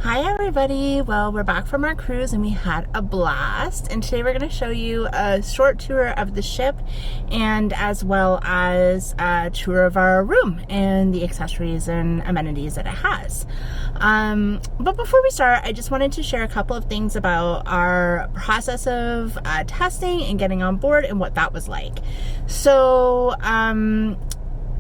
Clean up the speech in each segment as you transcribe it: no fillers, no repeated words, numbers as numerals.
Hi everybody, well we're back from our cruise and we had a blast, and today we're going to show you a short tour of the ship and as well as a tour of our room and the accessories and amenities that it has. But before we start, I just wanted to share a couple of things about our process of testing and getting on board and what that was like. So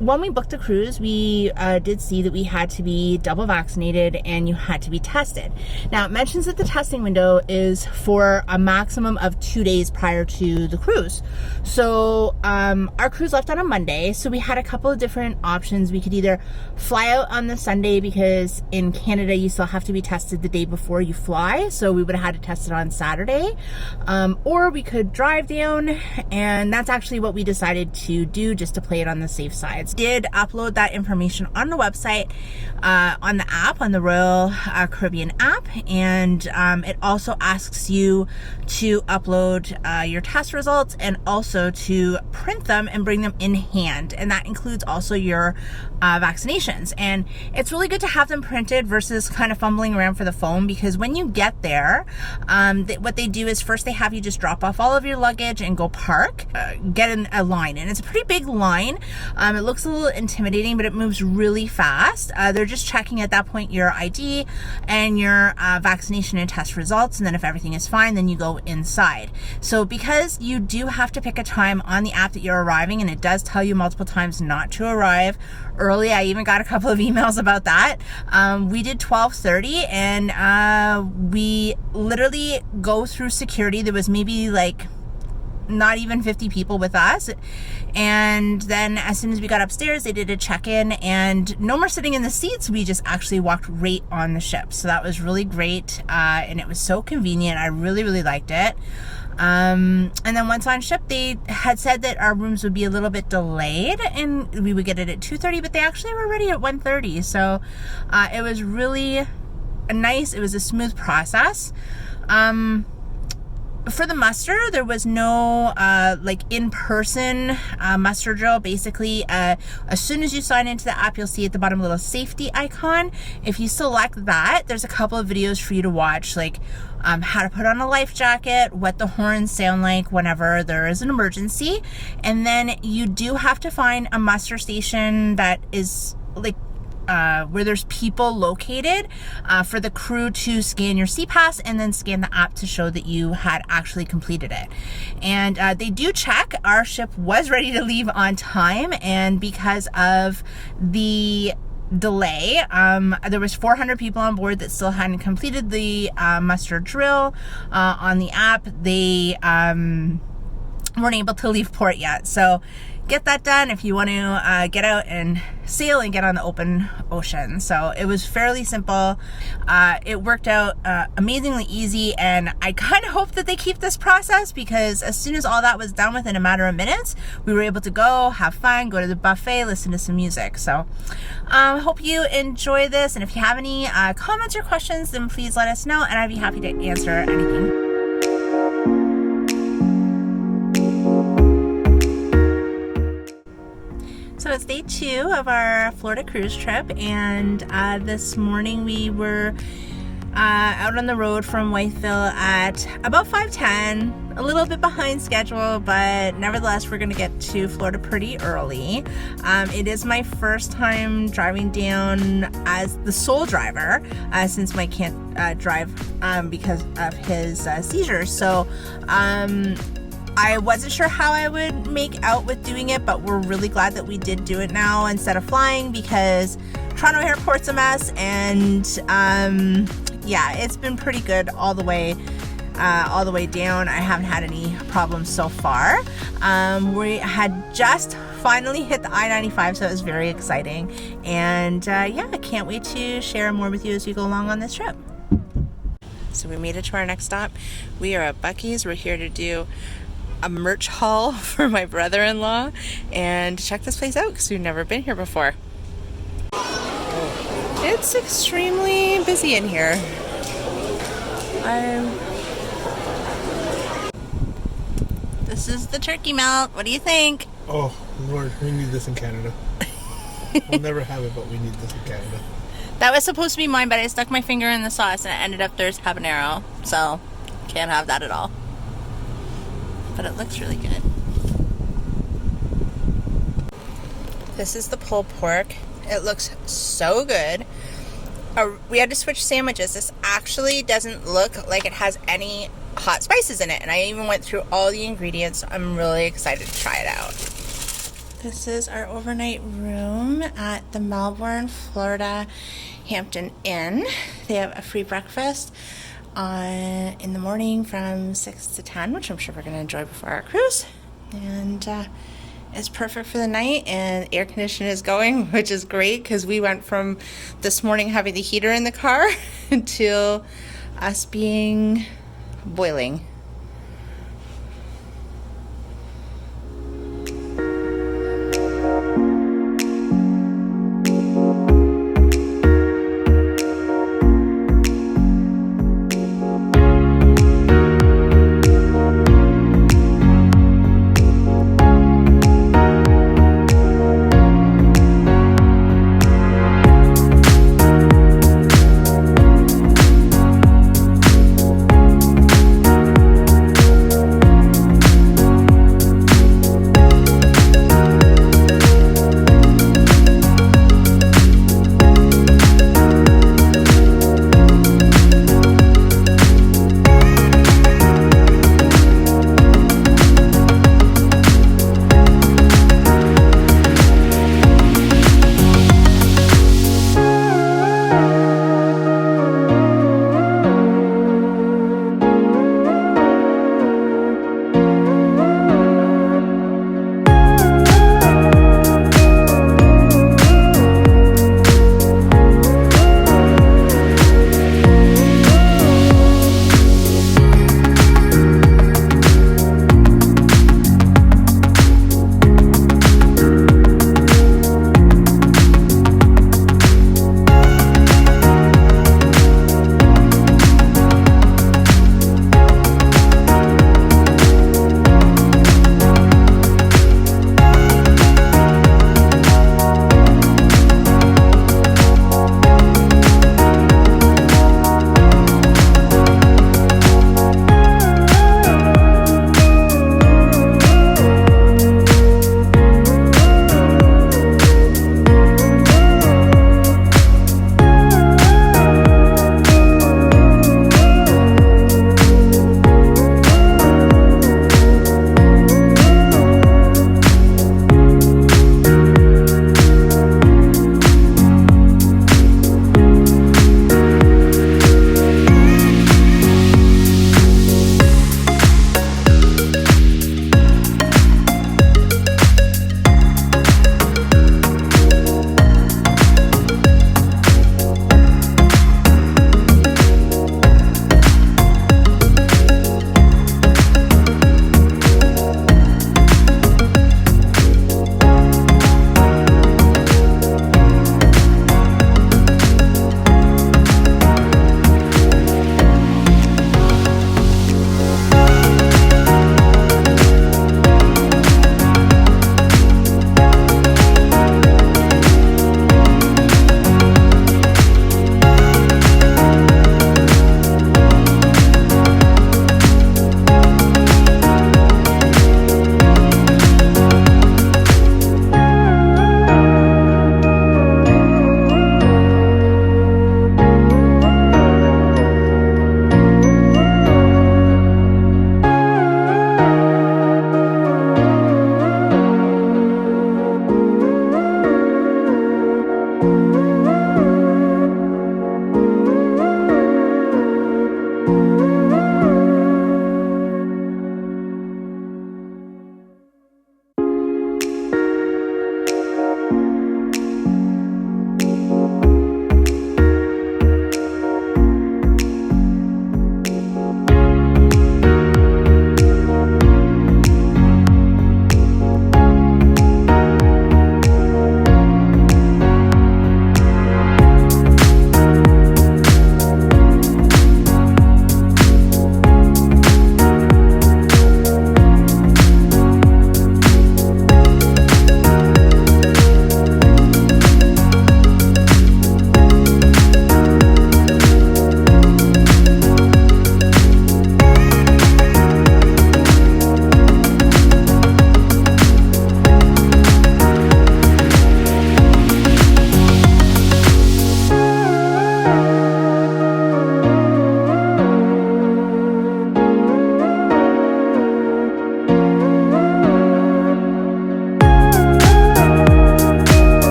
when we booked the cruise, we did see that we had to be double vaccinated and you had to be tested. Now, it mentions that the testing window is for a maximum of 2 days prior to the cruise. So our cruise left on a Monday, so we had a couple of different options. We could either fly out on the Sunday, because in Canada you still have to be tested the day before you fly, so we would have had to test it on Saturday, or we could drive down, and that's actually what we decided to do, just to play it on the safe side. Did upload that information on the website, on the app, on the Royal Caribbean app, and it also asks you to upload your test results and also to print them and bring them in hand, and that includes also your vaccinations. And it's really good to have them printed versus kind of fumbling around for the phone, because when you get there, what they do is first they have you just drop off all of your luggage and go park, get in a line, and it's a pretty big line. It looks a little intimidating, but it moves really fast. They're just checking at that point your ID and your vaccination and test results, and then if everything is fine, then you go inside. So because you do have to pick a time on the app that you're arriving, and it does tell you multiple times not to arrive early. I even got a couple of emails about that. We did 12:30, and we literally go through security. There was maybe like not even 50 people with us, and then as soon as we got upstairs, they did a check-in, and no more sitting in the seats. We just actually walked right on the ship, so that was really great, and it was so convenient. I really liked it. And then once on ship, they had said that our rooms would be a little bit delayed and we would get it at 2:30, but they actually were ready at 1:30, so it was really nice. It was a smooth process. For the muster, there was no like in-person muster drill. Basically, as soon as you sign into the app, you'll see at the bottom a little safety icon. If you select that, there's a couple of videos for you to watch, like how to put on a life jacket, what the horns sound like whenever there is an emergency, and then you do have to find a muster station that is like where there's people located for the crew to scan your CPAS and then scan the app to show that you had actually completed it. And they do check. Our ship was ready to leave on time, and because of the delay, there was 400 people on board that still hadn't completed the muster drill on the app. They weren't able to leave port yet, so get that done if you want to get out and sail and get on the open ocean. So it was fairly simple. It worked out amazingly easy, and I kind of hope that they keep this process, because as soon as all that was done, within a matter of minutes, we were able to go have fun, go to the buffet, listen to some music. So hope you enjoy this, and if you have any comments or questions, then please let us know, and I'd be happy to answer anything. So it's day 2 of our Florida cruise trip, and this morning we were out on the road from Whiteville at about 5:10, a little bit behind schedule, but nevertheless we're going to get to Florida pretty early. It is my first time driving down as the sole driver, since Mike can't drive because of his seizures. So I wasn't sure how I would make out with doing it, but we're really glad that we did do it now instead of flying, because Toronto airport's a mess, and yeah, it's been pretty good all the way down. I haven't had any problems so far. We had just finally hit the I-95, so it was very exciting, and yeah, I can't wait to share more with you as we go along on this trip. So we made it to our next stop. We are at Buccees. We're here to do a merch haul for my brother-in-law and check this place out, because we've never been here before. It's extremely busy in here. This is the turkey melt. What do you think? Oh Lord, we need this in Canada. We'll never have it, but we need this in Canada. That was supposed to be mine, but I stuck my finger in the sauce and it ended up there's habanero. So, can't have that at all. But it looks really good. This is the pulled pork. It looks so good. We had to switch sandwiches. This actually doesn't look like it has any hot spices in it. And I even went through all the ingredients. I'm really excited to try it out. This is our overnight room at the Melbourne, Florida Hampton Inn. They have a free breakfast in the morning from 6 to 10, which I'm sure we're going to enjoy before our cruise. And it's perfect for the night, and air conditioning is going, which is great because we went from this morning having the heater in the car to us being boiling.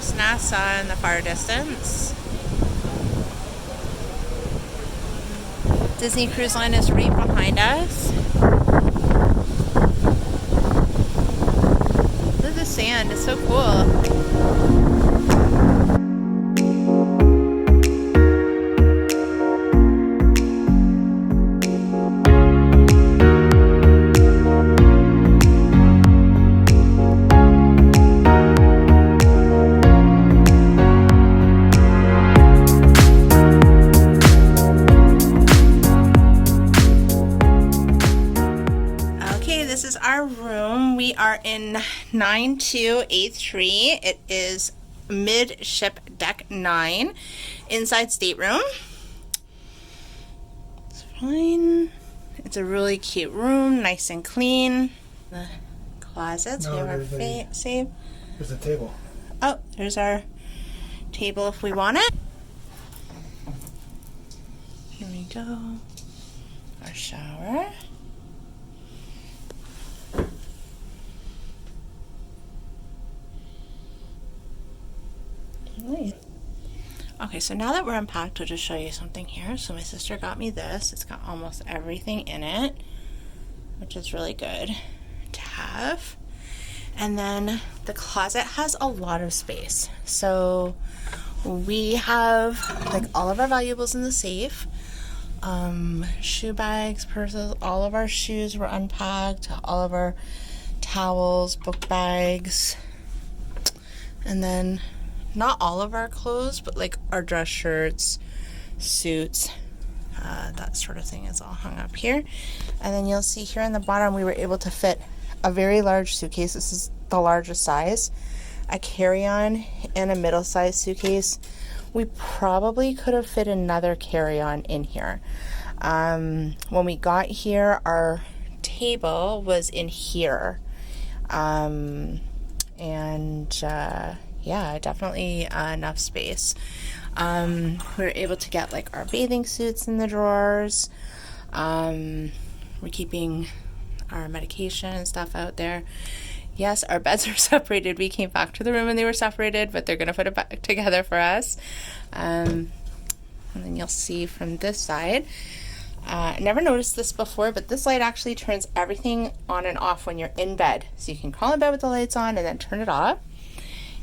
That's NASA in the far distance. Disney Cruise Line is right behind us. Look at the sand, it's so cool. This is our room. We are in 9283. It is midship deck 9, inside stateroom. It's fine. It's a really cute room, nice and clean. The closets, we have our save. There's a table. Oh, there's our table if we want it. Here we go. Our shower. Okay, so now that we're unpacked, I'll just show you something here. So my sister got me this. It's got almost everything in it, which is really good to have. And then the closet has a lot of space. So we have like all of our valuables in the safe. Shoe bags, purses, all of our shoes were unpacked, all of our towels, book bags, and then not all of our clothes, but like our dress shirts, suits, that sort of thing is all hung up here. And then you'll see here on the bottom, we were able to fit a very large suitcase. This is the largest size, a carry-on, and a middle-sized suitcase. We probably could have fit another carry-on in here. When we got here, our table was in here. Yeah, definitely enough space. We were able to get like our bathing suits in the drawers. We're keeping our medication and stuff out there. Yes, our beds are separated. We came back to the room and they were separated, but they're going to put it back together for us. And then you'll see from this side, I never noticed this before, but this light actually turns everything on and off when you're in bed. So you can crawl in bed with the lights on and then turn it off.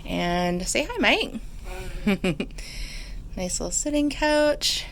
And say hi, Mike. Nice little sitting couch.